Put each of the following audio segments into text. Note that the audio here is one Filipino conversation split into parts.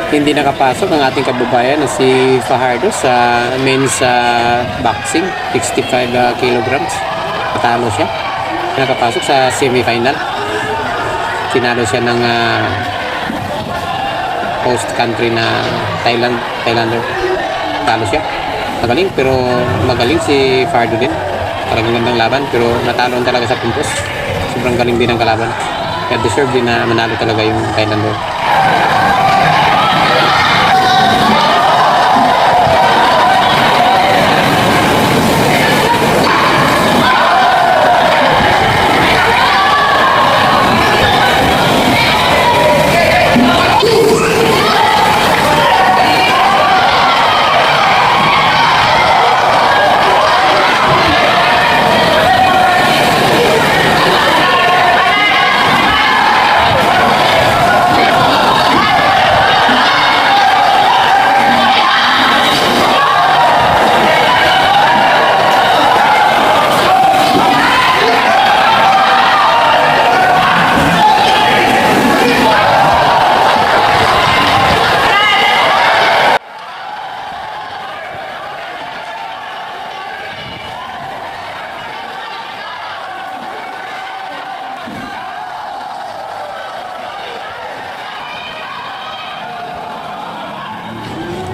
Hindi nakapasok ang ating kababayan na si Fajardo sa men's boxing, 65 kilograms. Natalo siya. Nakapasok sa semifinal. Tinalo siya ng host country na Thailander. Talo siya. Magaling, pero magaling si Fajardo din. Talagang gandang laban, pero natalo talaga sa puntos. Sobrang galing din ang kalaban. Kaya deserve din na manalo talaga yung Thailander.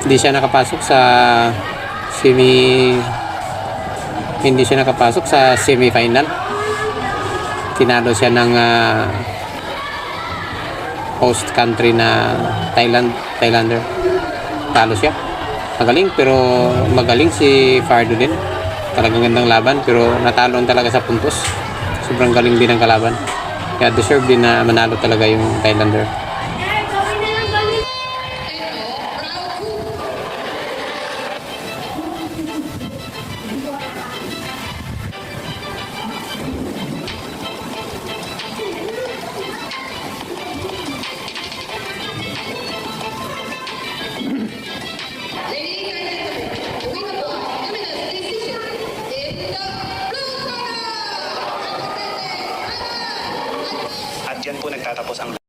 Hindi siya nakapasok sa semifinal. Tinalo siya ng host country na Thailander. Talo siya. Magaling, pero magaling si Fajardo din. Talagang gandang laban, pero natalo talaga sa puntos. Sobrang galing din ang kalaban. Kaya deserve din na manalo talaga yung Thailander. At yan po nagtatapos ang